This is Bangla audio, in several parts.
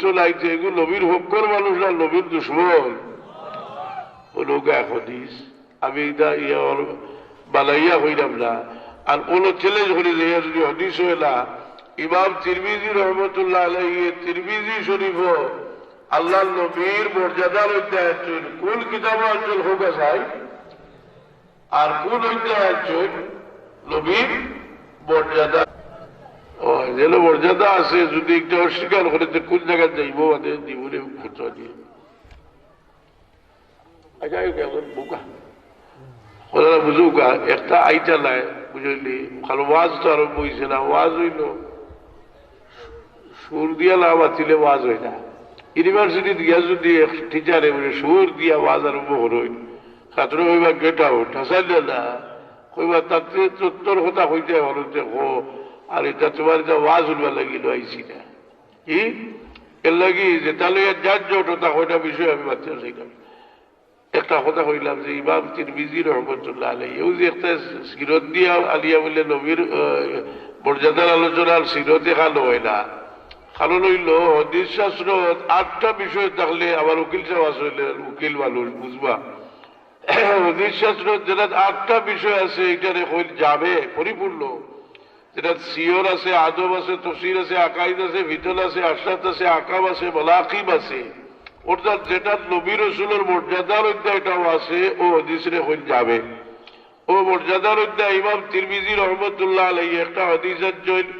গুরুত্ব লাগছে, এগুলো নবীর হক্কর মানুষ না নবীর দুশ্মন। লোক এক হদিস আমি এটা বানাইয়া হইলাম না, আর কোন চ্যালেঞ্জ করি যে যদি হদিস হয় না। ইমাম তিরমিজি রহমতুল্লাহ আলাইহি তিরমিজি শরীফ আল্লাহ নবীর মর্যাদার অধ্যায় কোন কিতাব অঞ্চল হোক আসায়, আর কোন অধ্যায় অঞ্চল নবীর মর্যাদা যেন মর্যাদা আছে, যদি একটা অস্বীকার করে কোন জায়গায় যাইব আমাদের জীবনে খোঁচা দিয়ে বোকা ওরা বুঝুকা একটা আইটা নাই বুঝলি। কারণ ওয়াজ তো আরম্ভ হয়েছে না, ওয়াজ হইল সুর দিয়া না বাঁচিলে ওয়াজ হয় না। ইউনিভার্সিটি দিয়া যদি টিচারে বলে সুর দিয়া ওয়াজ আরম্ভ হরই, ছাত্র কইবা গেট আউট হাসাইলে না, কইবা তাতে তোর কথা হইতে হরতে হো, আর এটা তোমার এটা ওয়াজ উঠবার লাগিল আইসি না কি এর লাগি যে তাহলে যার জোট হতা ওইটা বিষয়ে আমি বাচ্চা শিখলাম। একটা কথা কইলাম যে ইমাম তিরমিজি রহমতুল্লাহ আলাইহি এই যে একটা সিরত দিয়া আলিয়া বলে নবীর মর্যাদার আলোচনার সিরতে খালো হয় না। কারণ হইল হদিস শাস্ত্র 8টা বিষয় থাকলে আমার উকিল সাহেব আসলে উকিল মানুষ বুঝবা। হদিস শাস্ত্র যেটা 8টা বিষয় আছে এটারে যাবে পরিপূর্ণ, যেটা সিয়র আছে, আদব আছে, তফসির আছে, আকাইদ আছে, ভিতল আছে, আশরাত আছে, আকাম আছে, মালাকিব আছে। অর্থাৎ যেটা নবী রাসূলের মর্যাদার অধ্যায়টাও আছে ও হাদিসে হয়ে যাবে। ও মর্যাদার অধ্যায় ইমাম তিরমিজি রহমতুল্লাহ আলাইহি একটা হাদিসের জন্য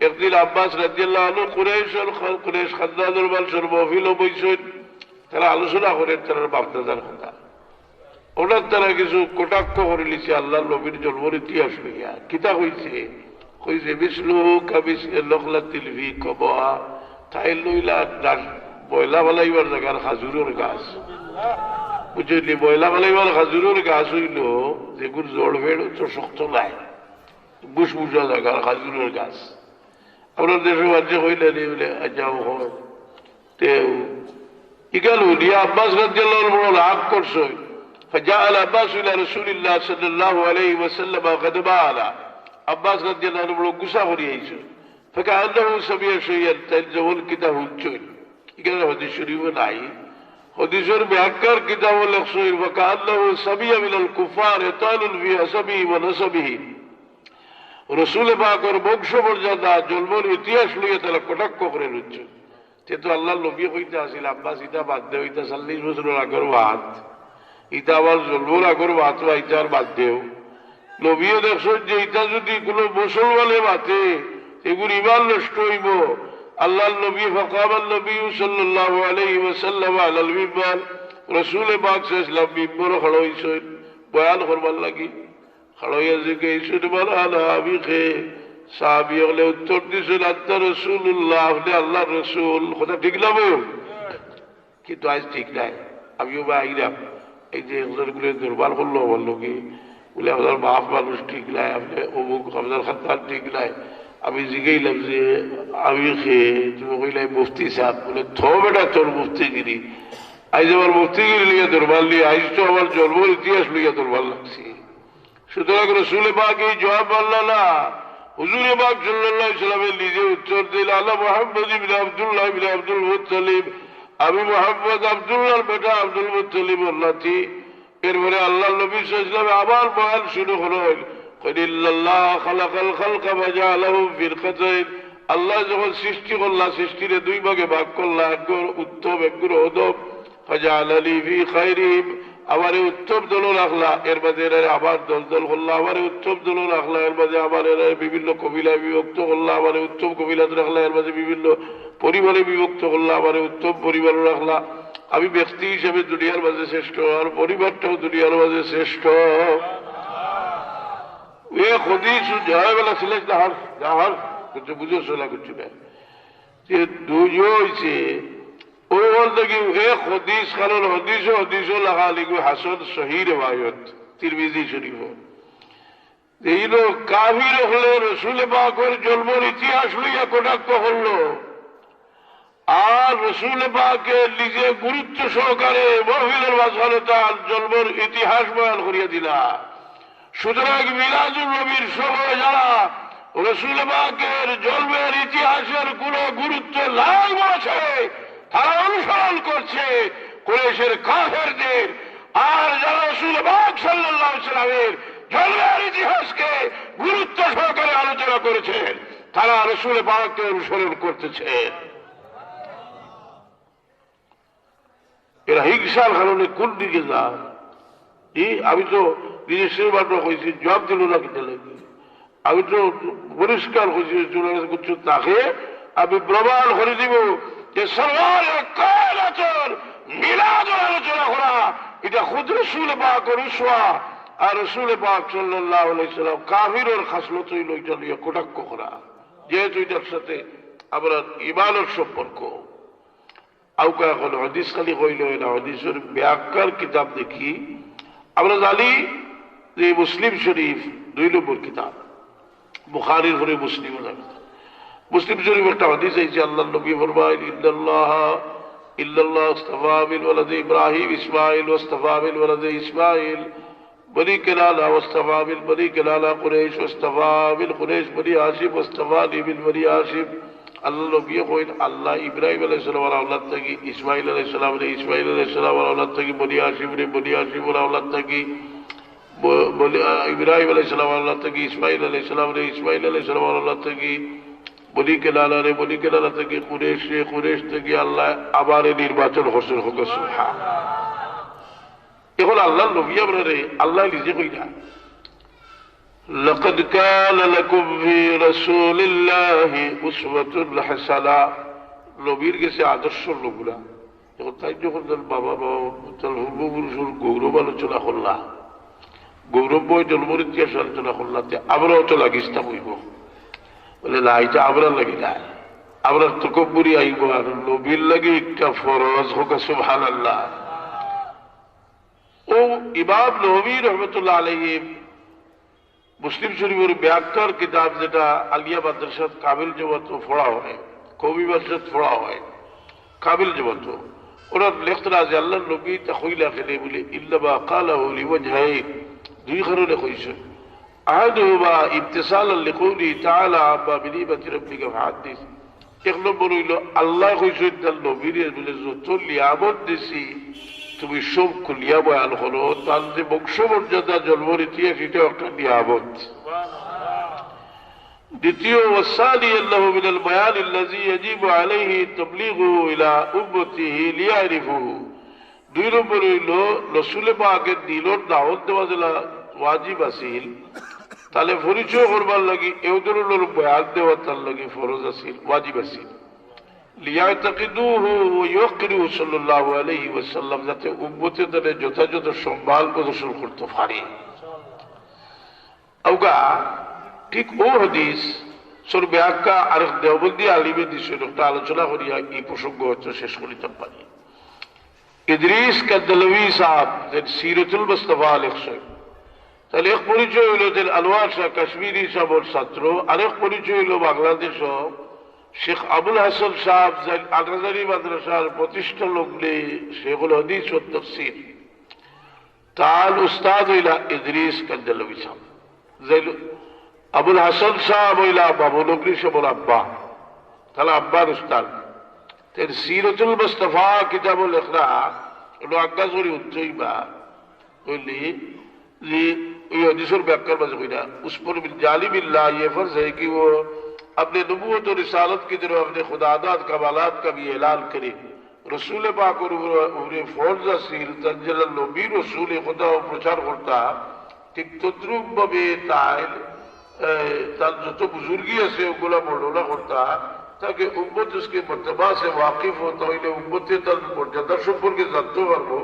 একদিন আব্বাস রাদিয়াল্লাহু আনহু কুরাইশ খানদানের মানুষের মহফিল বইছেন, তারা আলোচনা করেন তার বাপদাদার কথা। ওনার তারা কিছু কটাক্ষ করে লিছে আল্লাহ নবীর জন্মের ইতিহাস লইয়া। কিতা হইছে কইছে বিষ্ণু কাবিস লখলাতিল ভি কবা তাই লইলা বয়লা বালাইবার জায়গার খাজুরের গাছ বুঝলি। বয়লা বালাইবার খাজুরের গাছ হইল যেগুলো জড় ভেড় তো শক্ত নাই, বুস বুঝা জায়গার খাজুরের গাছ। আপনার দেশের রাজ্যে হইলে বলে যাও হয় ইকাল উলিয়া আব্বাস রাদিয়াল্লাহু আনহু বড় রাগ করছে। فجاء العباس الى رسول الله صلى الله عليه وسلم غضبان। আব্বাস রাদিয়াল্লাহু আনহু বড় গুসা হয়ে আইছে। فكأنه سمع شيئا تلزول কিতাব হচ্ছে এখানে হাদিস শরীফে নাই। হাদিসের ব্যাখ্যার কিতাব লেখছে وكأنه سمع من الكفار يطال في حسبه ونسبه। রসুল পাকের বংশ মর্যাদা জন্মের ইতিহাস লইয়া তারা কটাক্ষ করে নিচ্ছে। সে তো আল্লাহ নবী হইতে আসিল আব্বাস ইটা বাদ দেও, ইটা 40 বছরের আগের বাদ, ইটা আবার জন্মের আগের বাদ বা ইটার বাদ দেও। নবীও দেখছেন যে ইটা যদি কোনো মুসলমানে বাতে এগুলো ইমান নষ্ট হইব। আল্লাহ নবী ফাকামান নবী সাল্লাল্লাহু আলাইহি ওয়াসাল্লাম আলাল মিম্বার, রসুল পাক সাল্লাল্লাহু মিম্বর খড়া হইছেন বয়ান করবার লাগি। খড়াইয়া যে এইসব মানা আমি খেয়ে সাহাবি হলে উত্তর দিয়েছেন আত্মা রসুল্লাহ, আপনি আল্লাহ রসুল। কথা ঠিক না বল, কিন্তু আজ ঠিক নাই। আমিও বা আইলাম এই যে গুলো দুর্বল করলো বললো কি বলে আপনার বাপ মানুষ ঠিক নাই, আপনি অমুক আপনার খাতার ঠিক নাই। আমি জিজ্ঞাইলাম যে আমি খেয়ে তুমি কইলাই মুফতি সাহেব বলে থো বেটা তোর মুফতিগিরি। আজ আমার মুফতিগিরি লিয়ে দুর্বল নিয়ে আজ তো আমার জন্মের ইতিহাস লইয়া দুর্বল লাগছে। সুতরাং রসুল পাক এই জবাব মানল না। হুজুর পাক সাল্লাল্লাহু আলাইহি ওয়াসাল্লাম নিজে উত্তর দিল আলা মুহাম্মদ ইবনে আব্দুল্লাহ ইবনে আব্দুল মুত্তালিব, আমি মুহাম্মদ আব্দুল্লাহর বেটা আব্দুল মুত্তালিবের নাতি। এরপরে আল্লাহ নবী সাল্লাল্লাহু আলাইহি ওয়াসাল্লাম আবার বয়ান শুরু করলেন ইন্নাল্লাহ খালাকাল খালকা ফাজালাহুম ফিরকাতাইন। আল্লাহ যখন সৃষ্টি করলা সৃষ্টিরে দুই ভাগে ভাগ করলা, একগুলো উত্তম একগুলো অধম। ফাজালানি ফি খায়রিহিম, আমার উত্তম দল রাখলা, এর মাঝে এরা আবার দল দল করলা। আমার উত্তম দল রাখলা, এর মাঝে আবার এরা বিভিন্ন কবিলায় বিভক্ত করলা। আমার উত্তম কবিলাতে রাখলা, এর মাঝে বিভিন্ন পরিবারে বিভক্ত করলা। আমার উত্তম পরিবার রাখলা। আমি ব্যক্তি হিসেবে দুনিয়ার মাঝে শ্রেষ্ঠ, আর পরিবারটাও দুনিয়ার মাঝে শ্রেষ্ঠ। এ হদিস জয় বেলা ছিল যাহার যাহার কিছু বুঝে চলা করছি না যে দুজো হয়েছে ওই বলতে কি এক হদিস, কারণ হদিসও লাগা লিখবে হাসন সহি রেওয়ায়ত তিরমিজি শরীফ। এই লোক কাফির হলে রসুল পাকের জন্মের ইতিহাস লইয়া কটাক্ষ করলো, আর রসুল পাকের নিজে গুরুত্ব সহকারে মহফিলের মাঝখানে তার জন্মের ইতিহাস বয়ান করিয়া দিলা। সুতরাং মিলাদুন নবীর সময় যারা রসুল পাকের জন্মের ইতিহাসের কোন গুরুত্ব নাই বলছে দেশের কাফেরদের আর যারা রাসূল পাক সাল্লাল্লাহু আলাইহি ওয়াসাল্লামের জন্মের ইতিহাসকে গুরুত্ব সহকারে আলোচনা করেছেন, তারা রাসূল পাককে অনুসরণ করতেছেন। এরা হিংসার কারণে কোন দিকে যায়? আমি তো নিজের মাত্র হয়েছি, জবাব দিল না কিনতে লাগবে। আমি তো পরিষ্কার হয়েছি কিছু তাকে আমি প্রমাণ করে দিব যে সরকারের কায়নাতের মিলাদের আলোচনা করা এটা খুদ রাসূল পাক রুসওয়া আর রাসূল পাক সাল্লাল্লাহু আলাইহি সাল্লাম কাফিরের খাসলত হইল এটা নিয়ে কটাক্ষ করা, যেহেতু এটার সাথে আমরা ঈমানের সম্পর্ক। আউকা এখন হাদিস খালি কইল না, হাদিসের ব্যাখ্যার কিতাব দেখি আমরা জানি যে মুসলিম শরীফ 2 নম্বর কিতাব, বুখারীর পরে মুসলিম। মুসলিম শরীফ একটা হাদিস আছে, আল্লাহর নবী ফরমায় ইল্লাল্লাহ ইসতাফা মিন ওয়ালাদি ইব্রাহিম ইসমাঈল ওয়াসতাফা মিন ওয়ালাদি ইসমাঈল বনি কিনানা ওয়াসতাফা মিন বনি কিনানা কুরাইশ ওয়াসতাফা মিন কুরাইশ বনি হাশিম ওয়াসতাফা মিন বনি হাশিম। আল্লাহ নবী কইন আল্লাহ ইব্রাহিম আলাইহিস সালামের আওলাদ থেকে, ইসমাঈল আলাইহিস সালাম রে ইসমাঈল আলাইহিস সালামের আওলাদ থেকে, বনি হাশিম রে বনি হাশিমের আওলাদ থেকে, ইব্রাহিম আলাইহিস সালামের আওলাদ থেকে, ইসমাঈল আলাইহিস সালাম রে ইসমাঈল আলাইহিস সালামের আওলাদ থেকে, বনি কিনানা রে বনি কিনানা থেকে, কুরাইশ রে কুরাইশ থেকে আল্লাহ আবার নির্বাচন হোসেন হোক। সুবহানাল্লাহ। এখন আল্লাহ নবী আমরা রে আল্লাহ নিজে কইরা لقد كان لكم في رسول الله أسوة حسنة। নবীর কাছে আদর্শ লোকরা এখন তাই যখন বাবা পূর্বপুরুষের গৌরব আলোচনা করলাম, গৌরবময় জন্মের ইতিহাস আলোচনা করলাম, আমরাও তো লাগিস্তা হইব বলে না, এটা আমরা লাগি না, আমরা তকব্বুরি আইব আর নবীর লাগে একটা ফরজ হোক। সুবহানাল্লাহ। ও ইমাম নবী রহমতুল্লাহ আলাইহি মুসলিম শরীফের ব্যাখ্যার কিতাব যেটা আলিয়া মাদ্রাসাত কাবিল জমাত পড়া হয়, কবি মাদ্রাসাত পড়া হয় কাবিল জমাত, ওরা লেখতে আছে আল্লাহ নবী তা কইলা খেলে বলে ইল্লামা কালাহু লিওয়াজহাইন, 2 কারণে কইছেন। আহাদুহুমা ইমতিসালান লিকাউলি তাআলা আম্মা বিনিমাতি রাব্বিকা ফাহাদ্দিস। 1 নম্বর হইল আল্লাহ কইছেন তার নবীর বলে যত নিয়ামত দিছি তুমি সব খুলিয়া বয়ান করো, তার যে বংশমর্যাদা জন্মের ইতিহাস এটা একটা নিয়ামত। দ্বিতীয় ওয়াসালি আল্লাহু মিনাল বায়ান আল্লাযী ইয়াজিবু আলাইহি তাবলীগুহু ইলা উম্মতিহি লিয়ারিফুহু। 2 নম্বর হইল রাসূল পাকের দিনের দাওয়াত দেওয়া যেটা ওয়াজিব আছিল, তাহলে পরিচয় করবার লাগি এই ধরনের বয়ান দেওয়া তার লাগি ফরজ আছিল, ওয়াজিব আছিল। লিয়াতাকিদুহু ওয়া ইউকিরুহু সাল্লাল্লাহু আলাইহি ওয়াসাল্লাম, যাতে উম্মতে তাদের যথাযথ সম্মান প্রদর্শন করতে পারে। আউগা ঠিক ও হাদিস সর ব্যাখ্যা আরেক দেওবন্দি আলিমে দিছে একটা আলোচনা করিয়া এই প্রসঙ্গ হচ্ছে শেষ করিতে পারি। ইদ্রিস কাদলভি সাহেব যে সিরাতুল মুস্তাফা লিখছেন, তাহলে এক পরিচয় হইল যে আনোয়ার শাহ কাশ্মীরি সাহেবের ছাত্র, আরেক পরিচয় হইল বাংলাদেশ শেখ আবুল হাসান সাহেব আটাজারি মাদ্রাসার প্রতিষ্ঠা লগ্নে শেখুল হাদিস ও তাফসীর, তার উস্তাদ হইলা ইদ্রিস কাদলভি সাহেব। আবুল হাসান সাহেব হইলা বাবু নগরী সাহেবের আব্বা, তাহলে আব্বার উস্তাদ। তের সিরাতুল মুস্তাফা কিতাব লেখরা এটা আজ্ঞা করি উচ্চইবা বললি যে এই হাদিসের ব্যাখ্যার মাঝে কইরা উস पर जालिबिल्लाह ये फर्ज है कि वो अपने नबूवत और रिसालत की तरफ अपने खुदादात कमालात का भी ऐलान करे। रसूल पाक और उम्रे फौज আসিল তানজিল নবী রসুল খুদা প্রচার করতা, ঠিক তদ্রুপ ভাবে তার যত বুজুর্গি আছে ওগুলা বর্ণনা করতা, তাকে উম্মত उसके मर्तबा से वाकिफ होता হইলে উম্মতে তার মর্যাদা সম্পর্কে জানতে পারবো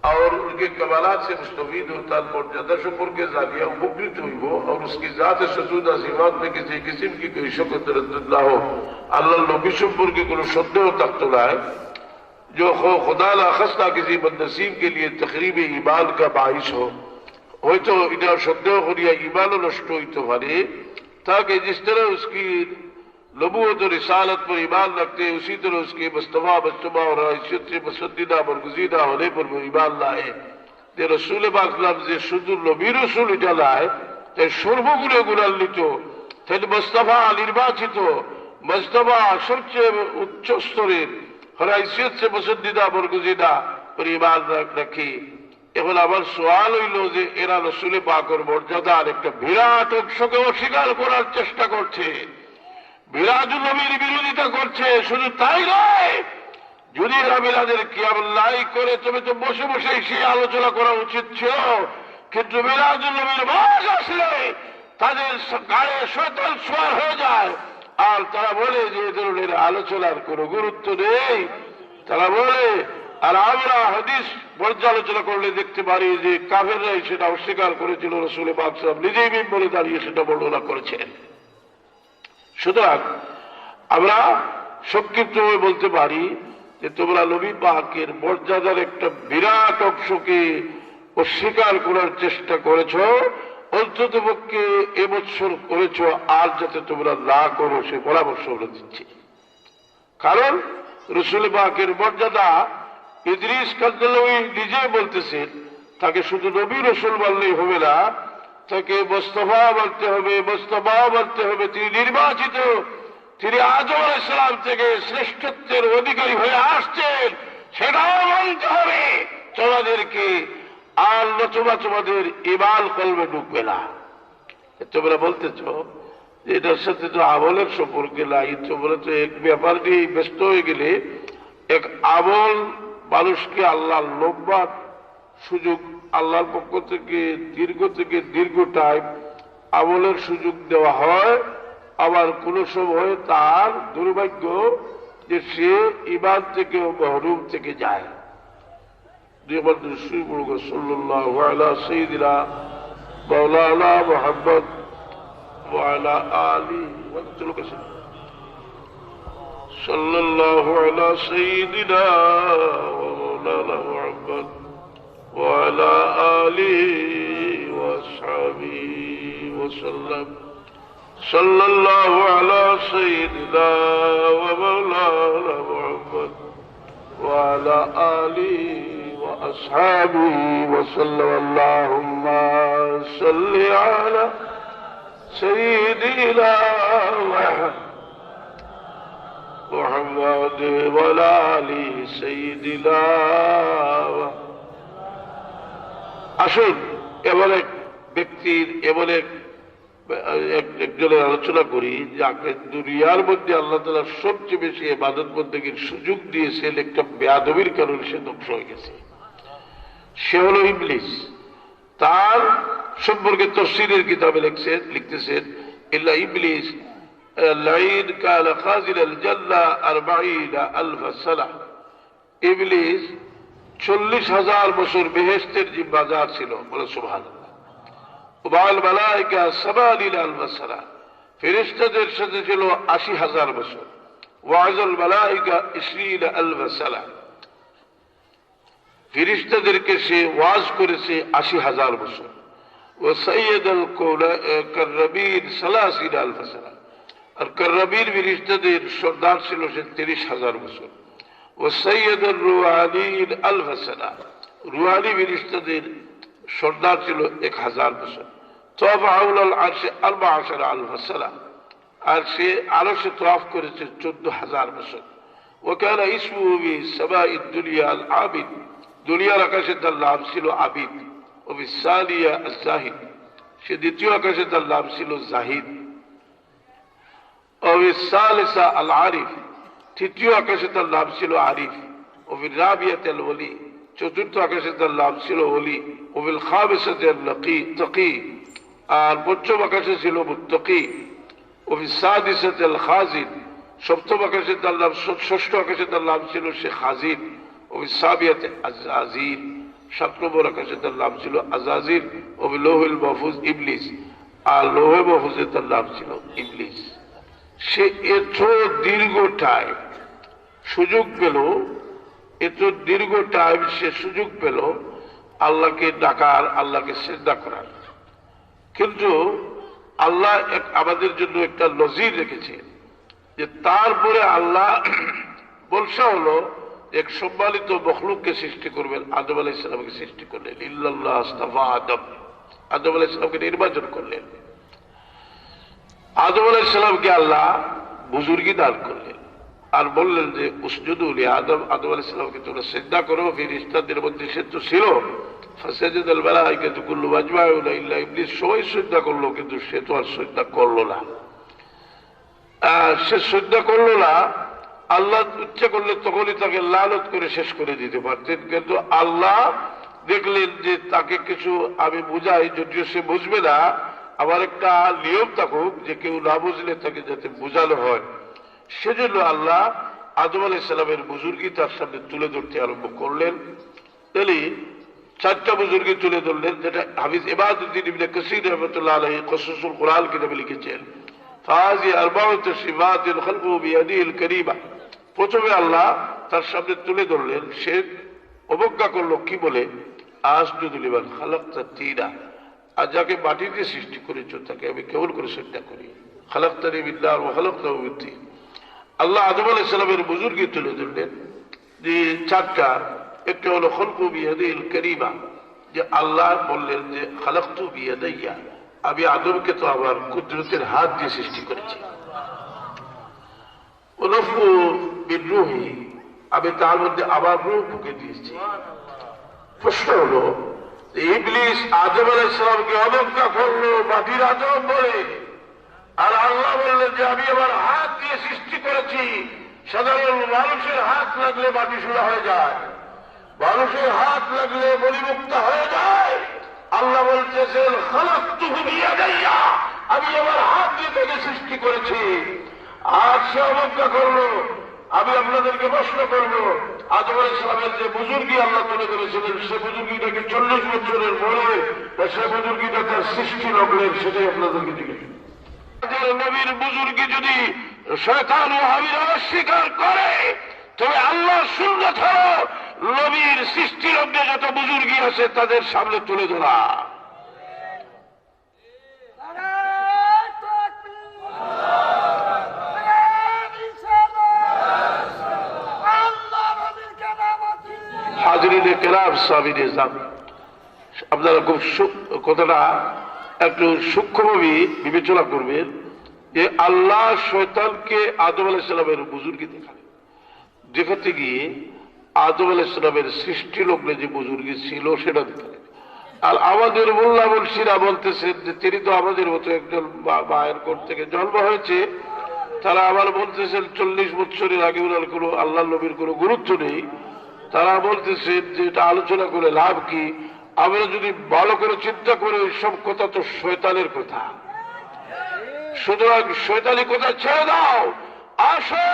और उनके कमालात से मुस्तफीद होता, मर्यादा সম্পর্কে জানিয়া উপকৃত হইব और उसकी जात सजूदा सिफात में किसी किस्म की कोई शक तरद्दुद ना हो। अल्लाह नबी সম্পর্কে কোনো সন্দেহ থাকতো না, जो खुदा ना खास्ता किसी बदनसीब के लिए तकरीब ईमान का बाइस हो, হয়তো এটা সন্দেহ করিয়া ঈমানও নষ্ট হইতে পারে। ताकि जिस तरह उसकी नबूवत और रिसालत पर ईमान रखते हैं उसी तरह उसके मुस्तफा मुस्तफा और हैसियत से पसंदीदा बरगुज़ीदा होने पर वो ईमान लाए। যে রসুল পাক যে শুধু নবী রসুল এটা নয়, তাই সর্বগুণে গুণান্বিত, তাই মুস্তাফা নির্বাচিত, মুস্তাফা সবচেয়ে উচ্চ স্তরের, हैसियत से पसंदीदा बरगुज़ीदा, পরিবার রাখি। এখন আবার সওয়াল হইল যে এরা রাসূল পাকের মর্যাদার একটা বিরাট অংশকে অস্বীকার করার চেষ্টা করছে, মিলাদুন নবীর বিরোধিতা করছে। শুধু তাই নয়, যদি এরা মিলাদের কিয়াম লাই করে তবে তো বসে বসে সেই আলোচনা করা উচিত ছিল, কিন্তু মিলাদুন নবীর মাস আসলে তাদের গায়ে শয়তান সওয়ার হয়ে যায় আর তারা বলে যে এ ধরনের আলোচনার কোনো গুরুত্ব নেই। তারা বলে, আর আমরা হাদিস পর্যালোচনা করলে দেখতে পারি যে কাফেররাই সেটা অস্বীকার করেছিল, রাসূল পাক সাল্লাল্লাহু আলাইহি ওয়াসাল্লাম নিজেই মিম্বরে দাঁড়িয়ে সেটা বর্ণনা করেছেন। সুতরাং আমরা সংক্ষিপ্তভাবে বলতে পারি যে তোমরা নবী পাকের মর্যাদার একটা বিরাট অংশকে অস্বীকার করার চেষ্টা করেছ, অন্তত পক্ষে এবছর করেছ, আর যাতে তোমরা না করো সে পরামর্শ আমরা দিচ্ছি। কারণ রাসূল পাকের মর্যাদা ইদ্রিস কান্দালাওয়ী নিজে বলতেছেন, তাকে শুধু নবী রাসূল বললেই হবে না, তাকে মুস্তাফা বলতে হবে, মুস্তাফা বলতে হবে। তিনি নির্বাচিত, তিনি আদম আলাইহিস সালাম থেকে শ্রেষ্ঠত্বের অধিকারী হয়ে আসছেন, সেটাও বলতে হবে তোমাদেরকে। আর নতুবা তোমাদের ঈমান কলবে ঢুকবে না। তোমরা বলতেছ এটার সাথে তো আমলের সম্পর্কে নাই, তোমরা তো এক ব্যাপার নিয়ে ব্যস্ত হয়ে গেলে। এক আমল মানুষকে আল্লাহর লম্বা সুযোগ, আল্লাহর পক্ষ থেকে দীর্ঘ টাইম আমলের সুযোগ দেওয়া হয়, আবার কোন সময় তার দুর্ভাগ্য যে সে ঈমান থেকে মহরুম থেকে যায়। সাল্লাল্লাহু আলা সাইয়্যিদিনা মাওলানা মুহাম্মদ ওয়া আলা আলিহি সাল্লাল্লাহু আলা সাইয়্যিদিনা মাওলানা মুহাম্মদ ওয়া আলা আলিহি ওয়া আসহাবিহি ওয়া সাল্লাম। সাল্লাল্লাহু আলা সাইয়্যিদিনা ওয়া মাওলানা মুহাম্মদ ওয়া আলা আলিহি ওয়া আসহাবিহি ওয়া সাল্লাম। আল্লাহুম্মা সাল্লি আলা সাইয়্যিদিনা মুহাম্মদ ওয়া আলা আলি সাইয়্যিদিনা। আসুন এমন এক ব্যক্তির, এমন একজনের আলোচনা করি যাকে দুনিয়ার মধ্যে আল্লাহ তাআলা সবচেয়ে বেশি ইবাদত বন্দেগীর সুযোগ দিয়েছেন, একটা বেয়াদবির কারণে সে ধ্বংস হয়ে গেছে। সে হল ইবলিস। তার সম্পর্কে তাফসীরের কিতাবে লিখতেছেন, ইল্লা ইবলিস লাইন কানা খাজিলাল জান্নাহ 40,000 সানা। ইবলিস 40,000 বছর বেহেশতের জিম্মাদার ছিল। বলে সুবহানাল্লাহ। ওয়াল মালায়েকা 70,000 সানা, ফেরেশতাদের সাথে ছিল 80,000 বছর। ওয়াজাল মালায়েকা 20,000 সানা, ফেরেশতাদেরকে সে ওয়াজ করেছে 80,000 বছর। ও সাইয়্যিদুল কাররাবিন 30,000 সানা, আর কাররাবিন ফেরেশতাদের সর্দার ছিল সে 30,000 বছর। ও সাইয়্যিদুর রুহানিন 1000 সানা, রুহানি ফেরেশতাদের সর্দার ছিল 1000 বছর। তওয়াফ হাওলাল আরশে 14,000 সানা, আর সে আরশে তওয়াফ করেছে 14,000 বছর। ও কানা ইসমুহু ফি সামাঈদ দুনিয়া আল আবিদ, দুনিয়ার আকাশে তার নাম ছিল আবিদ। ও ফি সানিয়া আজ-জাহিদ, সে দ্বিতীয় আকাশে তার নাম ছিল জাহিদ। ও ফি সালিসা আল আরিফ, তৃতীয় আকাশে তার নাম ছিল আরিফ। ও ফি রাবিয়াত আল ওলি, চতুর্থ আকাশে তার নাম ছিল ওলি। ও ফিল খামিসাত আল তাকি, আর পঞ্চম আকাশে ছিল মুত্তাকি। ও ফি সাদিসাত আল খাজিন, সপ্তম আকাশে তার নাম, ষষ্ঠ আকাশে তার নাম ছিল সে খাজিন। ও ফি সাবিয়াতে আজাজিল, 7 নম্বর আকাশে তার নাম ছিল আজাজিল। ও ফি লৌহিল মাহফুজ ইবলিস, আর লৌহে মাহফুজে তার নাম ছিল ইবলিস। সে এত দীর্ঘ টাইম সুযোগ পেল, এত দীর্ঘ টাইম সে সুযোগ পেল আল্লাহকে ডাকার, আল্লাহকে সিজদা করার। কিন্তু আল্লাহ আমাদের জন্য একটা নজির রেখেছে যে তারপরে আল্লাহ বলসা হলো এক সম্মানিত মখলুককে সৃষ্টি করবেন, আদম আলাইহিস সালামকে সৃষ্টি করলেন। ইল্লাল্লাহ আস্তাফা আদম, আদম আলাইহিস সালামকে নির্বাচন করলেন। আদম আলাইহিস সালামকে আল্লাহ বুজুর্গি দান করলেন, আর বললেন যে উসজুদু লিআদম, আদম আলাইহিস সালামকে তোমরা সিজদা করো। ফেরেশতাদের মধ্যে সে তো ছিল, ফাসাজাদাল মালায়েকাতু কুল্লুহুম আজমাউন ইল্লা ইবলিস, সবাই সিজদা করলো, কিন্তু সে তো আর সিজদা করলো না। সে সিজদা করলো না। আল্লাহ ইচ্ছা করলে তখনই তাকে লানত করে শেষ করে দিতে পারতেন, কিন্তু আল্লাহ দেখলেন যে তাকে কিছু আমি বুঝাই, যদিও সে বুঝবে না, আবার একটা নিয়ম থাকুক যে কেউ না বুঝলে তাকে যাতে বোঝানো হয়। সেজন্য আল্লাহ আদম আলাইহিস সালামের বুজুর্গি তার সামনে তুলে ধরতে আরম্ভ করলেন। তিনি 4টা বুজুর্গি তুলে ধরলেন, যেটা হাফিজ ইবাদউদ্দিন ইবনে কাসির রাহমাতুল্লাহ আলাইহি কসসুল কুরআন কিতাবে লিখেছেন। ফাজি আরবাউতু সিফাতিল খালকু বিয়াদিল কারীমা। প্রথমে আল্লাহ তার সামনে তুলে ধরলেন, সে অবজ্ঞা করলো কি বলে, আসজুদু লিমান খালাকতা তিনা, আর যাকে মাটি দিয়ে সৃষ্টি করেছো তাকে আমি কেমন করে সিজদা করি। খালাকতানি মিন নার ওয়া খালাকতাহু মিন তিন। আল্লাহ আদম আলাইহিস সালামের বুজুর্গি তুলে ধরলেন যে 4টা। একটা হলো খলকু বিয়াদিল কারীমা, যে আল্লাহ বললেন যে খালাকতু বিয়াদাইয়া, আমি আদমকে তো আমার কুদরতের হাত দিয়ে সৃষ্টি করেছি। ওয়ানাফু বিরূহি, আমি তার মধ্যে আবার রূহ ঢুকে দিয়েছি। প্রশ্ন হলো, ইবলিস আদম আলাইহিস সালামকে অবজ্ঞা করলো মাটির আদম বলে, আর আল্লাহ বললেন যে আমি আমার হাত দিয়ে সৃষ্টি করেছি। সাধারণ মানুষের হাত লাগলে মাটি সোনা হয়ে যায়, মানুষের হাত লাগলে বলিমুক্তা হয়ে যায়। আল্লাহ বলতেছেন খালাকতুহু বিয়াদাইয়া, আমি আমার হাত দিয়ে তাকে সৃষ্টি করেছি। আর সে অবজ্ঞা করলো। আমি আপনাদেরকে প্রশ্ন করবো, আদম আলাইহিস সালামের যে বুজুর্গি আল্লাহ তুলে ধরেছিলেন, সে বুজুর্গিটাকে 40 বছরের বলে, সে বুজুর্গিটা তার সৃষ্টি লগ্নের, সেটাই আপনাদেরকে জিজ্ঞেস। নবীর বুজুর্গি যদি শয়তান ও হাবির অস্বীকার করে, তবে আল্লাহ সুন্নাত হলো নবীর সৃষ্টি লগ্নে যত বুজুর্গি আছে তাদের সামনে তুলে ধরা। হাজরিনে কেরাম সাবির ইসলাম, আপনারা খুব কথাটা একটু সূক্ষ্মভাবে বিবেচনা করবেন যে আল্লাহ শয়তানকে আদম আলাইহিস সালামের বুজুর্গি দেখাতে গিয়ে আদম আলাইহিস সালামের সৃষ্টি লগ্নে যে বুজুর্গি ছিল সেটা দেখালেন। আর আমাদের মোল্লা মুন্সিরা বলতেছেন যে তিনি তো আমাদের মতো একজন মায়ের কোল থেকে জন্ম হয়েছে, তারা আবার বলতেছেন 40 বছরের আগে ওনার কোনো আল্লাহ নবীর কোনো গুরুত্ব নেই। তারা বলতেছেন যে এটা আলোচনা করে লাভ কি, আমরা যদি ভালো করে চিন্তা করি সব কথা তো শয়তানের কথা। সুতরাং শয়তানি কথা ছেড়ে দাও, আসো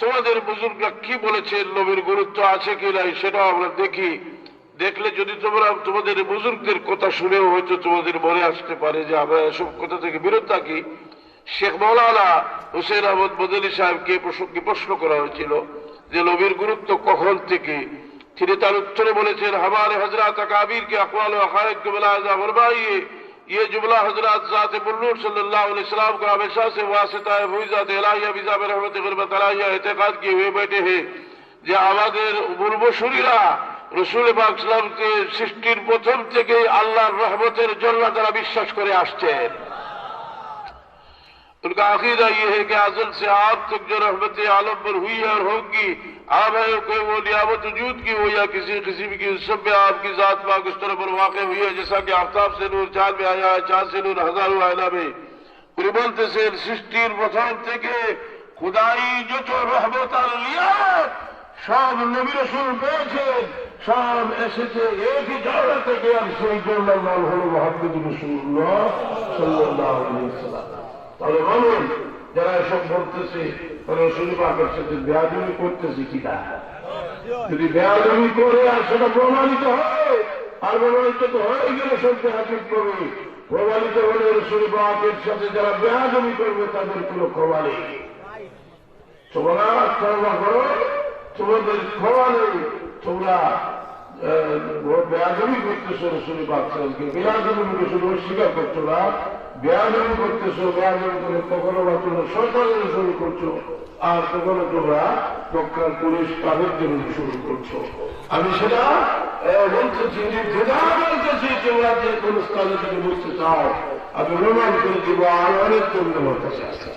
তোমাদের বুজুর্গরা কি বলেছেন, নবীর গুরুত্ব আছে কি নাই সেটাও আমরা দেখি। দেখলে যদি তোমরা তোমাদের বুজুর্গদের কথা শুনেও হয়তো তোমাদের মনে আসতে পারে যে আমরা এসব কথা থেকে বিরত থাকি। শেখ মৌলানা হুসেন আহমদ মদনী সাহেবকে প্রসঙ্গে প্রশ্ন করা হয়েছিল যে নবীর গুরুত্ব কখন থেকে, তিনি তার উত্তরে বলেছেন, हमारे हजरत अकाबीर के अक़वाल व अक़ाइद को मुलाहिज़ा फरमाइए, ये जुमला हजरत ज़ात बुल्लूर सल्लल्लाहु अलैहि वसल्लम को हमेशा से वासिता है फैज़ात इलाहिया बिज़ाब रहमत ग़रबत अलैहिया एतकाद किए हुए बैठे हैं যে আমাদের পূর্বসূরীরা রাসূল পাক সাল্লাল্লাহু আলাইহি ওয়াসাল্লামকে সৃষ্টির প্রথম থেকে আল্লাহর রহমতের জন্য তারা বিশ্বাস করে আসছেন। उनका अकीदा ये है कि अज़ल से आप तक जो रहमत आलम पर हुई है और होगी, आप है कोई वो नियामत वजूद की हो या किसी किस्म की, उस सब में आपकी जात पाक उस तरह पर वाक़ हुई है जैसा कि आफ्ताब से नूर चांद में आया है, चांद से नूर हजारों आयना में। उনি বলতেছেন সৃষ্টির প্রথম থেকে খুদাই যত রহমত আর নিয়ামত সব নবী রাসূল পেয়েছেন, সব এসেছে একই জায়গা থেকে, আর সেই জায়গার নাম হলো মুহাম্মদুর রাসূলুল্লাহ সাল্লাল্লাহু আলাইহি ওয়াসাল্লাম। তাহলে বলুন, যারা এসব বলতেছে তারা রাসূল পাকের সাথে বেয়াদবি করতেছে কিনা? যদি বেয়াদবি করে আর সেটা প্রমাণিত হয়, আর প্রমাণিত তো হয়ে গেলে সত্যি হাকিক করবে, প্রমাণিত হলে রাসূল পাকের সাথে যারা বেয়াদবি করবে তাদের কোনো ক্ষমা নেই। তোমরা তওবা করো, তোমাদের ক্ষমা নেই। তোমরা বেয়াদবি করতেছো রাসূল পাক সাল্লাল্লাহু আলাইহি ওয়াসাল্লামকে, বেয়াদবি শুধু অস্বীকার করছো না, বেয়াদবি করতেছো, বেয়াদবি করে কখনো বা তোমরা শয়তানের শুরু করছো, আর কখনো তোমরা মক্কার পুলিশ কাফেরদের শুরু করছো। আমি সেটা বলতেছি, বলতেছি তোমরা যে কোন স্থানে থেকে বুঝতে চাও আমি প্রমাণ করে দিব, আর অনেক তোমরা আমার কাছে আছে।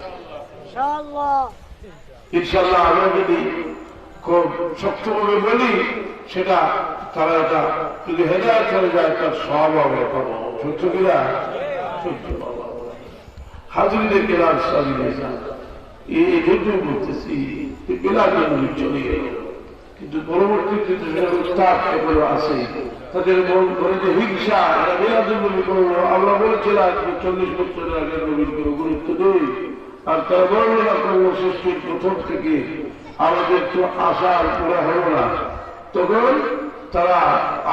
ইনশাআল্লাহ আমরা যদি খুব শক্তভাবে বলি সেটা তারা এটা যদি হেদায়েত হয়ে যায় তার সব আমরা পাবো। সত্য কিনা? সত্য পাবো। হাজিরদের কেরাম সাজিয়েছেন এই জন্য বলতেছি বেলার জন্য চলে গেল, কিন্তু পরবর্তীতে উস্তাদ এগুলো আছে তাদের মন করে যে হিংসা এরা বেলার জন্য করবো। আমরা বলেছিলাম 40 বছর আগে নবীর কোনো গুরুত্ব নেই, আর তারা বর্ণনা করলো সৃষ্টির প্রথম থেকে আমাদের তো আশার পুরা হলো না। তখন তারা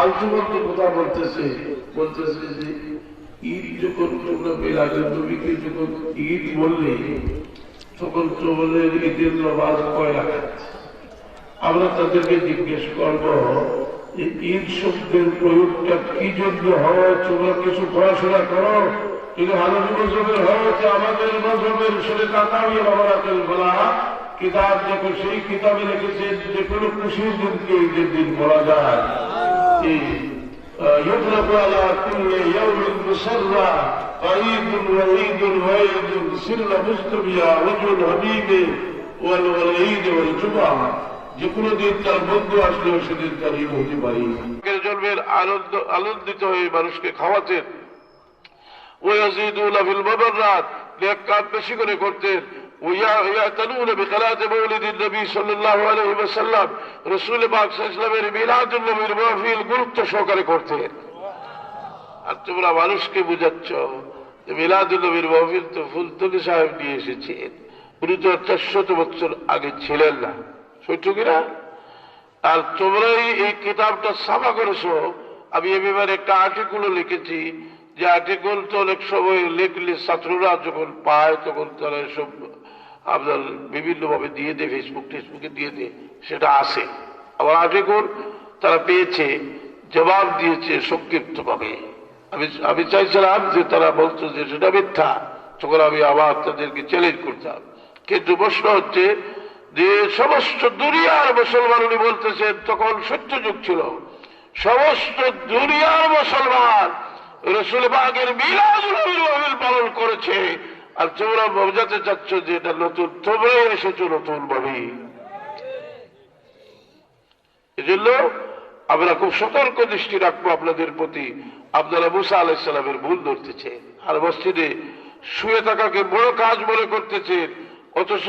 আলতুবন্ত কথা বলতেছে যে ঈদ যখন তোমরা বেলাদের নবীকে যখন ঈদ বললে তখন তোমাদের ঈদের নামাজ কয় রাখাত? আমরা তাদেরকে জিজ্ঞেস করব ঈদ শব্দের প্রয়োগটা কি জন্য হয়? তোমরা কিছু পড়াশোনা করো, কিন্তু হানাফি মাযহাবের হচ্ছে আমাদের মাযহাবের সাথে কাতাবি বাবারাতুল বলা কিতাব যখন সেই কিতাবে লিখেছেন যে কোনো খুশির দিনকে ঈদের দিন বলা যায়। يطلق على كل يوم مسرى عيد وعيد وعيد سر مستبيا وجه الحبيب والعيد والجمعة যে কোনো দিন তার বন্ধু আসলেও সেদিন তার ঈদ হতে পারি। জন্মের আনন্দিত হয়ে মানুষকে খাওয়াতেন। ويزيدون في المبرات নেক কাজ বেশি করে করতেন। ويعتنون بقراءة مولد النبي صلى الله عليه وسلم رسول পাক সাল্লাল্লাহু আলাইহি ওয়াসাল্লামের মিলাদুন নবীর মাহফিল গুরুত্ব সহকারে করতেন। আর তোমরা মানুষকে বুঝাচ্ছ যে মিলাদুন নবীর মাহফিল তো ফুলতলি সাহেব নিয়ে এসেছেন, উনি তো 400 বছর আগে ছিলেন না। সত্য কিনা? আর তোমরাই এই কিতাবটা ছাপা করেছো। আমি এ ব্যাপারে একটা আর্টিকেলও লিখেছি, যে আর্টিকেল তো অনেক সময় লিখলে ছাত্ররা যখন পায় তখন তারা সব আপনার বিভিন্ন ভাবে দিয়ে দেয়, ফেসবুকে দিয়ে দেয়, সেটা আসে। আবার আর্টিকেল তারা পেয়েছে, জবাব দিয়েছে সংক্ষিপ্ত ভাবে। আমি চাইছিলাম যে তারা বলতো যে সেটা মিথ্যা, তখন আমি আবার তাদেরকে চ্যালেঞ্জ করতাম। কিন্তু প্রশ্ন হচ্ছে যে সমস্ত দুনিয়ার মুসলমান উনি বলতেছেন তখন সত্য যুগ ছিল, সমস্ত দুনিয়ার মুসলমান রাসূল পাকের মিলাদুল নবী পালন করেছে, আর তোমরা বোঝাতে চাচ্ছ যে এটা নতুন, তোমরাই এসেছো নতুন ভাবে। এজন্য আমরা খুব সতর্ক দৃষ্টি রাখবো আপনাদের প্রতি। আপনারা মুসা আলাইহিস সালামের ভুল ধরতেছেন, আর মসজিদে শুয়ে থাকাকে বড় কাজ মনে করতেছেন, অথচ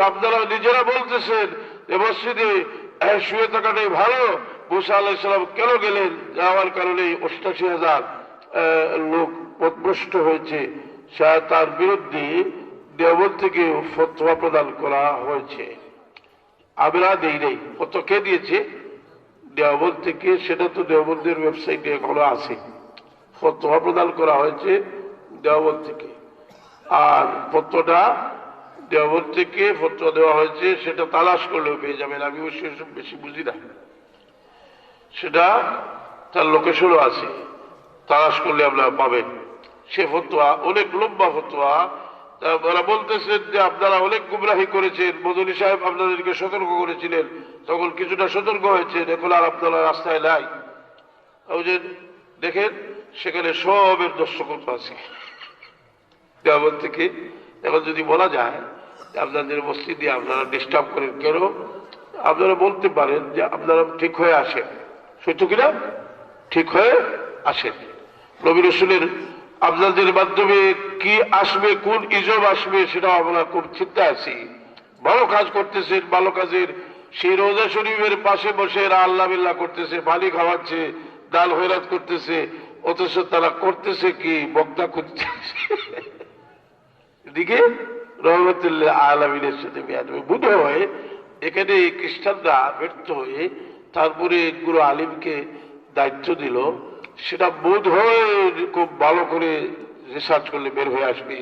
আপনারা নিজেরা বলতেছেন যে মসজিদে শুয়ে থাকাটাই ভালো। মুসা আলাইহিস সালাম কেন গেলেন? যাওয়ার কারণে 88,000 লোক পথভ্রষ্ট হয়েছে, তার বিরুদ্ধে দেওবন্দ থেকে ফতোয়া প্রদান করা হয়েছে। আমরা দেই নাই, ফতোয়া কে দিয়েছে? দেওবন্দ থেকে। সেটা তো দেওবন্দের ওয়েবসাইটে এখনো আছে। ফতোয়া প্রদান করা হয়েছে দেওবন্দ থেকে, আর ফতোয়াটা দেওবন্দ থেকে ফতোয়া দেওয়া হয়েছে, সেটা তালাশ করলেও পেয়ে যাবেন। আমি অবশ্যই এসব বেশি বুঝি না, সেটা তার লোকেশনও আছে, তালাশ করলে আপনারা পাবেন। সে ফতোয়া অনেক লম্বা ফতোয়া। ওরা বলতেছেন যে আপনারা অনেক গুমরাহি করেছেন, মদনী সাহেব আপনাদেরকে সতর্ক করেছিলেন, তখন কিছুটা সতর্ক হয়েছে, এখন আর আপনারা রাস্তায় নাই। দেখেন সেখানে সবের দর্শকত্ব আছে দেওবন্দ থেকে। এখন যদি বলা যায় যে আপনাদের মসজিদে আপনারা ডিস্টার্ব করেন কেন, আপনারা বলতে পারেন যে আপনারা ঠিক হয়ে আসেন। সত্য কিনা? ঠিক হয়ে আসেন। নবী রাসূলের আপনাদের মাধ্যমে কি আসবে, কোন ইজব আসবে, সেটাও আমরা খুব চিন্তা আছি। ভালো কাজ করতেছেন, ভালো কাজের সেই রোজা শরীফের পাশে বসে এরা আল্লাহ বিল্লাহ করতেছে, পানি খাওয়াচ্ছে, দাল খয়রাত করতেছে, অথচ তারা করতেছে কি? বক্তা করতেছে। এদিকে রহমতুল্লাহ আলামিনের সাথে বোধ হয় এখানে খ্রিস্টানরা ব্যর্থ হয়ে তারপরে গুরু আলিমকে দায়িত্ব দিল। সেটা বোধ হয় খুব ভালো করে রিসার্চ করলে বের হয়ে আসবে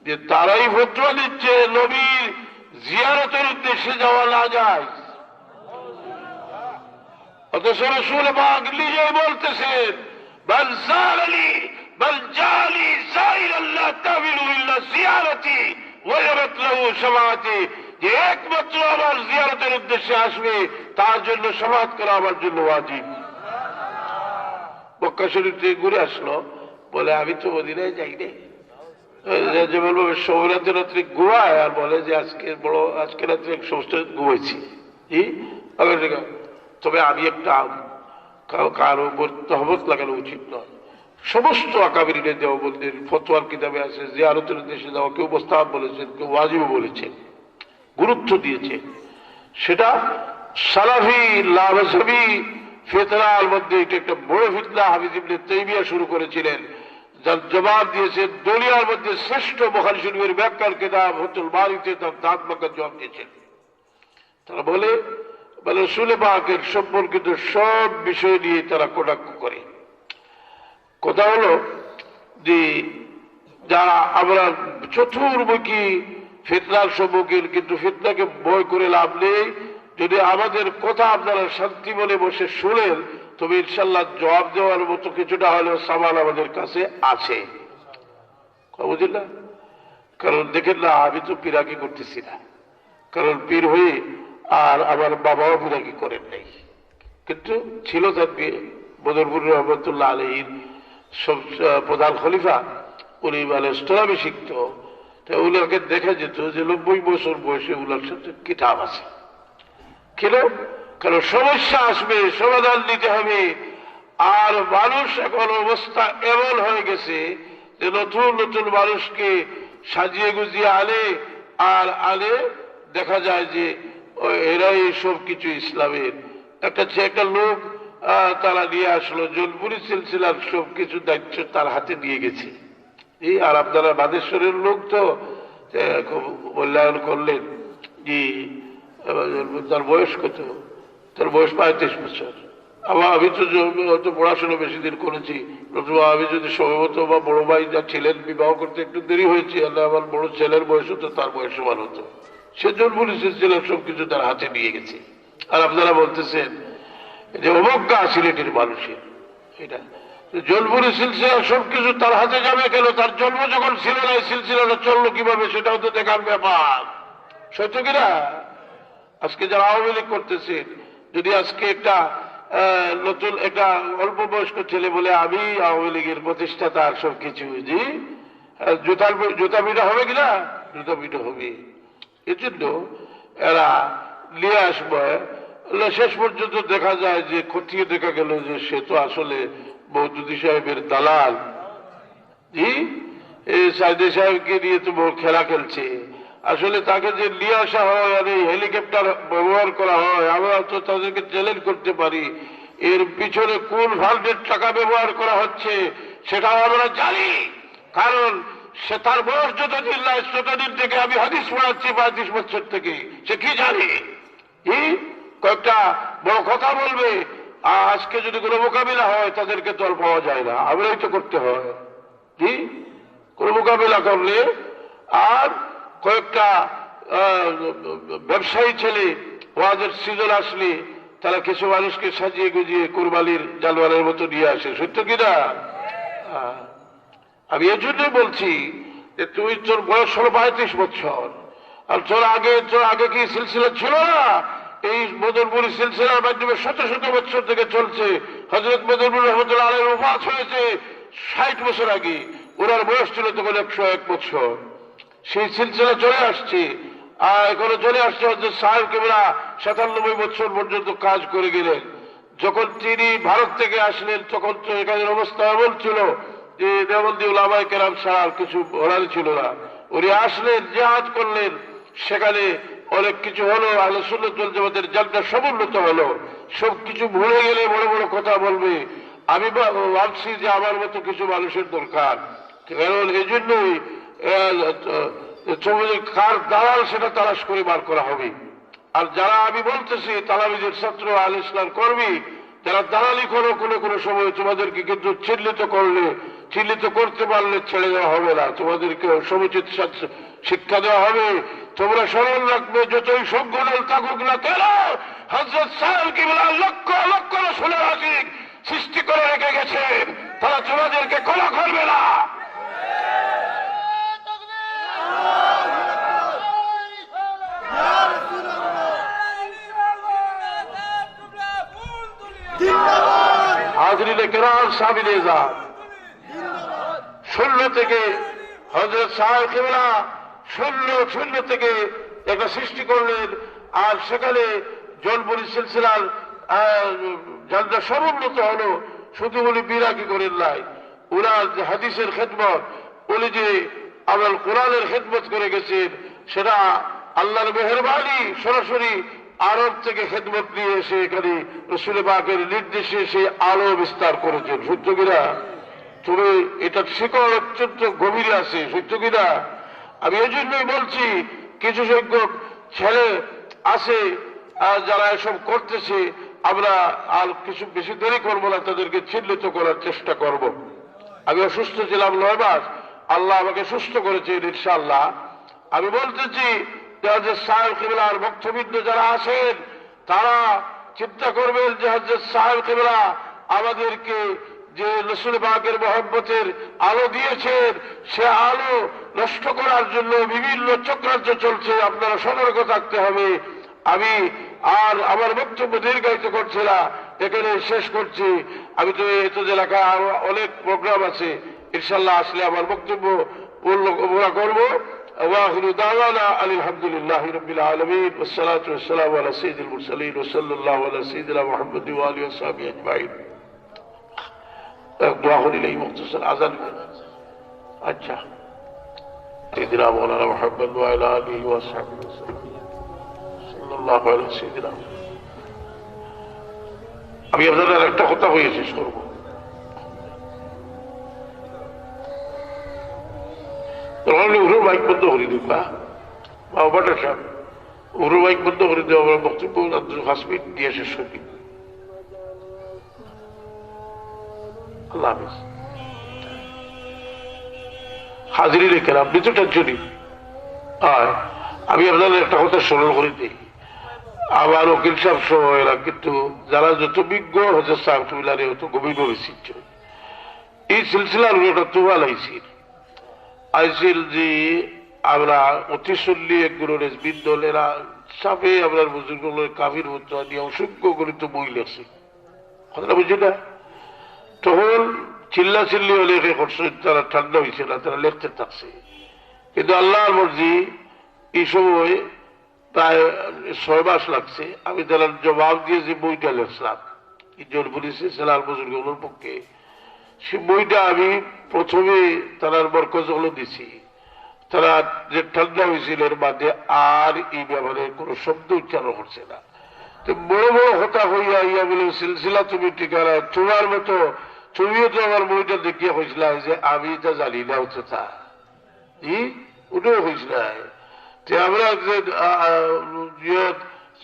যে তারাই ফতোয়া দিচ্ছে নবীর জিয়ারতের উদ্দেশ্যে যাওয়া না যায়, অথচ রাসূল পাক নিজেই বলতেছেন বাল জালালি বাল জালি সাইরান লা তাবিলু ইল্লা জিয়ারতি ওয়াজাবাত লাহু শাফাআতি, যে একমাত্র আমার জিয়ারতের উদ্দেশ্যে আসবে তার জন্য শাফাআত করা আমার জন্য ওয়াজিব। মক্কা শরীফ থেকে ঘুরে আসলো, বলে আমি তো মদিনায় যাই নাই, যে বলবো সৌরাতে রাত্রে ঘুমায় আর বলে যে আজকে রাত্রে সমস্ত ঘুমাইছি। তবে আমি একটা কারো উপর তহমত লাগানো উচিত নয়। সমস্ত আকাবিরিনে দেওবন্দের ফতোয়ার কিতাবে আছে, জিয়ারতের দেশে যাওয়া কেউ মুস্তাহাব বলেছেন, কেউ ওয়াজিব বলেছেন, গুরুত্ব দিয়েছে। সেটা সালাফি লাভি ফিতনার মধ্যে এটা একটা বড় ফিতনা হাফিজ ইবনে তাইমিয়া শুরু করেছিলেন, যার জবাব দিয়েছে দুনিয়ার মধ্যে শ্রেষ্ঠ বুখারী শরীফের ব্যাখ্যার কিতাব ফাতুল বারীতে তার দাঁত ভাঙার জবাব দিয়েছেন। তারা বলে রাসূল পাকের সম্পর্কিত সব বিষয় নিয়ে তারা কটাক্ষ করে। কথা হলো যে যারা আমরা চতুর্মুখী ফিতনার সম্মুখীন, কিন্তু ফিতনাকে ভয় করে লাভ নেই। যদি আমাদের কথা আপনারা শান্তি বলে বসে শুনেন, তবে ইনশাল্লাহ জবাব দেওয়ার মতো কিছুটা হলেও সামান আমাদের কাছে আছে, বুঝলেন না? কারণ দেখেন না, আমি তো পিরাকি করতেছি না, কারণ পীর হয়ে আর আমার বাবাও পিরাকি করেন নাই, কিন্তু ছিল তার বদরপুর রহমতুল্লাহ আলাইহির সব প্রধান খলিফা, উনি মানে ইসলামী শিখত। তাই উনাকে দেখা যেত যে 90 বছর বয়সে উনার সাথে কিতাব আছে। কেন? কারণ সমস্যা আসবে, সমাধান নিতে হবে। আর মানুষ এখন অবস্থা এমন হয়ে গেছে যে নতুন নতুন মানুষকে সাজিয়ে গুজিয়ে আনে দেখা যায় যে এরাই সব কিছু ইসলামের। একটা লোক তারা নিয়ে আসলো, জলপুরি সিলসিলার সব কিছু দায়িত্ব তার হাতে দিয়ে গেছে। আর আপনারা বাদেশ্বরের লোক তো খুব মূল্যায়ন করলেন। তার বয়স কত? তার বয়স 35 বছর। আমি তো হয়তো পড়াশোনা বেশি দিন করেছি, আমি যদি সম্ভবত বা বড় ভাই যা ছিলেন বিবাহ করতে একটু দেরি হয়েছে, আমার বড় ছেলের বয়স হতো, তার বয়স সমান হতো। সে জলপুরি সিলসিলার সবকিছু তার হাতে নিয়ে গেছে। আর আপনারা বলতেছেন যে অবজ্ঞা সিলেটের মানুষের। এটা জলপুরি সিলসিলা সবকিছু তার হাতে যাবে কেন? তার জন্ম যখন ছিল না, সিলসিলাটা চললো কিভাবে সেটাও তো দেখার ব্যাপার, সত্য কিনা? আজকে যারা আওয়ামী লীগ করতেছেন, যদি আজকে একটা নতুন একটা অল্প বয়স্ক ছেলে বলে আমি আওয়ামী লীগের প্রতিষ্ঠাতা আর সব কিছু, জি জুতা পিটা হবে কিনা? জুতা পিটা হবে। এজন্য এরা নিয়ে আসবে। শেষ পর্যন্ত দেখা যায় যে খতিয়ে দেখা গেল যে সে তো আসলে মওদুদী সাহেবের দালাল। জি, এই সাইদে সাহেবকে নিয়ে তো খেলা খেলছে। আসলে তাকে যে নিয়ে আসা হয় আর এই হেলিকপ্টার ব্যবহার করা হয়, আমরা তো তাদেরকে চ্যালেঞ্জ করতে পারি। এর পিছনে কোন ফান্ডের টাকা ব্যবহার করা হচ্ছে সেটাও আমরা জানি। কারণ সে তার বয়স যতদিন নাই ততদিন থেকে আমি হাদিস পড়াচ্ছি 35 বছর থেকে। সে কি জানে? কয়েকটা বড় কথা বলবে, আজকে যদি কোনো মোকাবিলা হয় তাদেরকে তো আর পাওয়া যায় না, আমরাই তো করতে হয়। জি, কোনো মোকাবিলা করলে আর কয়েকটা ব্যবসায়ী ছেলে ওয়াজের সিজন আসলে তারা কিছু মানুষকে সাজিয়ে গুজিয়ে কুরবানির জানোয়ারের মতো নিয়ে আসে, সত্য কিনা? আমি এই জন্যই বলছি যে তুই তোর বয়স হলো 35 বছর, আর তোর আগে কি সিলসিলা ছিল না? এই বদরপুরি সিলসিলার মাধ্যমে শত শত বছর থেকে চলছে। হযরত বদরপুর রহমতুল্লাহ আলাইহির ওফাত হয়েছে 60 বছর আগে, ওনার বয়স ছিল তখন 101 বছর। সেই সিলসিলা চলে আসছে, আর এখনো চলে আসছে। হযরত সাহেব কেবলা 97 বছর পর্যন্ত কাজ করে গেলেন। যখন তিনি ভারত থেকে আসলেন তখন তো এখানের অবস্থা এমন ছিল যে দেওবন্দি উলামায়ে কেরাম ছাড়া আর কিছু বলার ছিল না। উনি আসলেন, জিহাদ করলেন, সেখানে অনেক কিছু হলো, আহলে সুন্নাত ওয়াল জামাতের জালটা সমুন্নত হলো। সব কিছু ভুলে গেলে বড় বড় কথা বলবে। আমি ভাবছি যে আমার মতো কিছু মানুষের দরকার। কারণ এই জন্যই কার দালাল সেটা তালাশ করে বার করা হবে। আর যারা আমি বলতেছি তালাবিজের ছাত্র আল ইসলাম কর্মী, যারা দালালি করো কোনো সময় তোমাদেরকে কিন্তু চিহ্নিত করতে পারলে ছেড়ে দেওয়া হবে না, তোমাদেরকে সমুচিত শিক্ষা দেওয়া হবে। তোমরা স্মরণ রাখবে, যতই সংগঠন থাকুক না কেন, হযরত সাহেব কিবলা লক্ষ লক্ষ রাসূলের আশিক সৃষ্টি করে রেখে গেছেন, তারা তোমাদেরকে ক্ষমা করবে না। হাজরিনে কেরাম সাবিনে যা 16 থেকে হযরত সাহেব কিবলা শূন্য থেকে একটা সৃষ্টি করলেন, আর সেখানে জলপুরি সিলসিলার যারা সমুন্নত হলো, শুধু উনি বিরাগী করেন নাই, উনার যে হাদিসের খেদমত, উনি যে আমার কোরআনের খেদমত করে গেছেন, সেটা আল্লাহর মেহেরবানি সরাসরি আরব থেকে খেদমত নিয়ে এসে এখানে রাসূল পাকের নির্দেশে সেই আলো বিস্তার করেছেন। সত্য কিনা? তবে এটা শিকড় অত্যন্ত গভীরে আছে, সত্য কিনা? আমি এই জন্যই বলছি, কিছু সংখ্যক ছেলে আছে যারা এসব করতেছে, আমরা আর কিছু বেশি দেরি করবো না, তাদেরকে চিহ্নিত করার চেষ্টা করব। আমি অসুস্থ ছিলাম 9 মাস, আল্লাহ আমাকে সুস্থ করেছেন ইনশাআল্লাহ। আমি বলতেছি হযরত সাহেব কিবলার ভক্তবৃন্দ যারা আছেন, তারা চিন্তা করবেন যে হযরত সাহেব কিবলা আমাদেরকে যে রাসূল পাকের মহব্বতের আলো দিয়েছেন, সে আলো নষ্ট করার জন্য বিভিন্ন চক্রান্ত চলছে। আপনারা সতর্ক থাকতে হবে। আমি আর আমার বক্তব্য দীর্ঘায়িত করছি না, এখানে শেষ করছি। আমি তো এত এলাকায় আরো অনেক প্রোগ্রাম আছে, ইনশাআল্লাহ আসলে আমার বক্তব্য পুরা করবো। وآخر دعوانا أن الحمد لله رب العالمين والصلاة والسلام على سيد المرسلين وصلى الله على سيدنا محمد وآله وصحبه أجمعين. دعا کری لئی مختصر آزان اچھا سیدنا مولانا محمد وعلى آله وصحبه وسلم صلى الله على سيدنا. আমি আপনাদের একটা কথা হয়ে শেষ করবো। উহুর মাইক বন্ধ করে দিবা, বাবাটা সাহেব উহুর মাইক বন্ধ করে দেওয়া, আমার বক্তব্য 5 মিনিট দিয়ে শেষ করি। আল্লাহ হাফেজ। হাজিরি রেখেন, আপনি তো টেনশনই। আমি আপনাদের একটা কথা স্মরণ করে দিই, আমার উকিল সাহেব সহ এরা কিন্তু যারা যত বিজ্ঞ হযরত সাহেব কিবলারে অত গভীরভাবে শিখছে, এই সিলসিলার একটা তুফান আইসিল যে আমরা অতি চল্লি এক গুরুরের বিদ্যলেরা সাপে আমরা বুজুর্গের কাফির হতো নিয়ে অসংখ্য গণিত বই লেখছে, কথাটা বুঝি না? তখন চিল্লা চিল্লিও লেখে করছে, তারা ঠান্ডা হয়েছে না, তারা লেখতে থাকছে। কিন্তু আল্লাহর মর্জি এই সময় প্রায় 6 মাস লাগছে। আমি তারা জবাব দিয়ে যে বইটা লেখলাম জলপুরি সিলসিলার বুজুর্গের পক্ষে, সে বইটা আমি প্রথমে তার বরকজগুলো দিছি। তারা যে ঠান্ডা হয়েছিল এর মাঝে আর এই ব্যাপারে কোনো শব্দ উচ্চারণ করছে না। তো বড় বড় হতা হইয়া ইয়া বলে সিলসিলা তুমি টিকারা তোমার মতো, তুমিও তো আমার বইটা দেখিয়া হয়েছিল যে আমি তা জানি না হচ্ছে তা ওটাও হয়েছিল। আমরা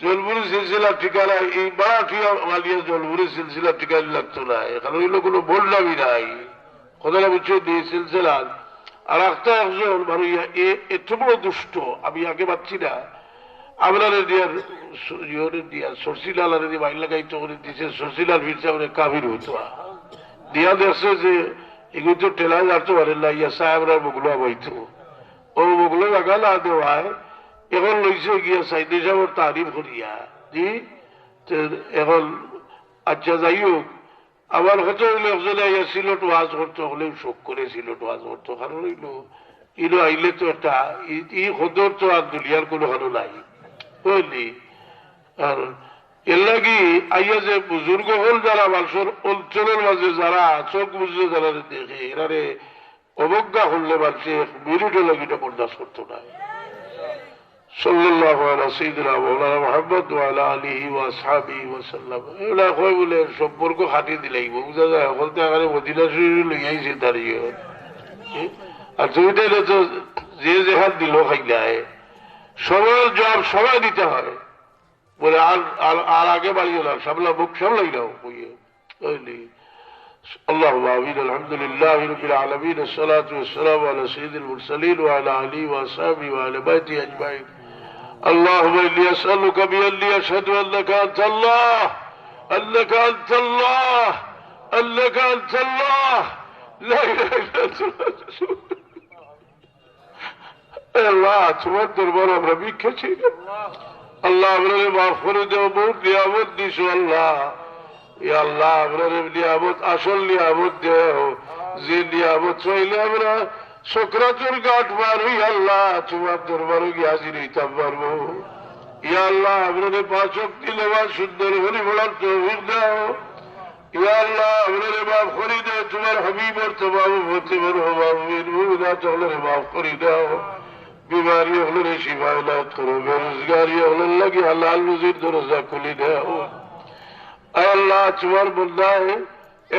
জলপুরি সিলসিলা ঠিকানা এই মারাঠিয়া মালিয়া জলপুরি সিলসিলা ঠিকানা লাগতো না, এখানে হইলো কোনো বললামই নাই, কথাটা বুঝছো? এই সিলসিলা আর একটা একজন মানুষ এত বড় দুষ্ট, আমি আগে পাচ্ছি না। আপনার দিয়া সরসিলাল দিয়ে বাইর লাগাইতো করে দিয়েছে, সরসিলাল ফিরছে আমরা কাবির হইতো দিয়া দেখছে যে এগুলো তো টেলা যাতে পারেন না, ইয়া সাহেবরা বগুলো বইতো, ও বগুলো লাগা না দেওয়ায় এখন লইছে গিয়া সাইদি সাহেবের তারিফ করিয়া জি। এখন আচ্ছা যাই হোক, আমার হয়তো হইলে একজনে আইয়া সিলেট ওয়াজ করতো, হলেও শোক করে সিলেট ওয়াজ করতো, কারণ হইল ইনো আইলে তো একটা ই সদর তো আর দুনিয়ার কোনো হানো নাই বুঝলি। আর এর লাগি আইয়া যে বুজুর্গ হল যারা মানুষের অঞ্চলের মাঝে যারা চোখ বুঝলে যারা দেখে এরারে অবজ্ঞা করলে মানুষে মিনিটও লাগিটা বরদাস্ত করতো না। সাল্লাল্লাহু আলা সাইয়্যিদিনা মাওলানা মুহাম্মদ ওয়া আলা আলিহি ওয়া আসহাবিহি ওয়া সাল্লাম। এগুলা কই বলে সম্পর্ক খাটি দিলাই বুঝা যায়, বলতে আগে মদিনা শরীফ লই আইছে দাঁড়িয়ে। আর তুমি তাইলে তো যে যেখান দিল খাইলায় সবার জবাব সবাই দিতে হয় বলে, আর আগে বাড়িও না, সামলা মুখ সামলাই নাও বুঝলি। اللهم آمين. الحمد لله رب العالمين، الصلاة والسلام على سيد المرسلين وعلى آله وأصحابه وعلى بيته أجمعين. اللهم إني أسألك بأني أشهد أنك أنت الله، أنك أنت الله، أنك أنت الله، لا إله إلا أنت الله তোমার দরবার আমরা ভিক্ষা চাই। আল্লাহ আমরা মাফ করে দেও, বহুত নিয়ামত দিছো আল্লাহ। আল্লাহ আমরা নিয়ামত আসল নিয়ামত দেও, যে নিয়ামত চাইলে আমরা সকরাতুর গাঁট মারো আল্লাহ, তোমার দরবারে গিয়ে হাজির হইতাম পারবো। ইয়া আল্লাহ আপনাদের 5 ওয়াক্ত নামাজ সুন্দর করে পড়ার তৌফিক দাও। ইয়া আল্লাহ আপনাদের মাফ করে দাও, তোমার হাবিবর তমাম উম্মতে মারহুমিন মুমিনাত হলে মাফ করে দাও। বিমারি হলে শিফা এলাত করো, বেরোজগারি হলে লাগি হালাল রুজির দরজা খুলে দাও। আয় আল্লাহ তোমার বন্দায়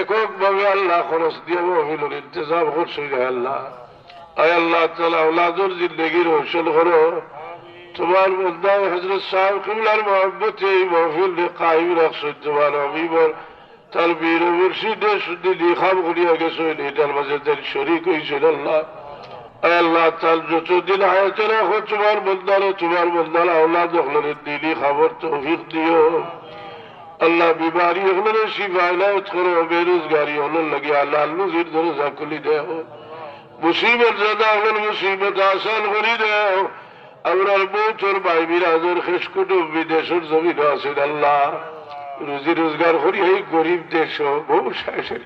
একক ভাবে আল্লাহ খরচ দিয়ে মহফিলের ইন্তজাম করছো আল্লাহ। আয় আল্লাহ তাআলা আওলাদের জিন্দেগির হোসেল করো। তোমার বন্দায় হযরত সাহেব কিবলার মহব্বতে এই মহফিল কায়েম রাখছো। তোমার হাবিবর তার বীর মুর্শিদে শুদ্ধি লিখাম করিয়া গেছো, এটার মাঝে তার শরীক হয়েছিল আল্লাহ। আয় আল্লাহ তার যতদিন হায়াতে রাখো তোমার বন্দার আওলাদ হলেন দিনই খবর তৌফিক দিও আল্লাহ। বিমারি হলেন শিফা এলায়ত করো, বেরোজগারি হলেন লাগে আল্লাহ রুজির দরজা খুলি দেও। মুসিবত জাদা হলেন মুসিবত আসান করি দেও। আমরার বউচর ভাই বিরাজের খেস কুটুম বিদেশের জমিন আছেন আল্লাহ, রুজি রোজগার করি এই গরিব দেশ বহু শেষের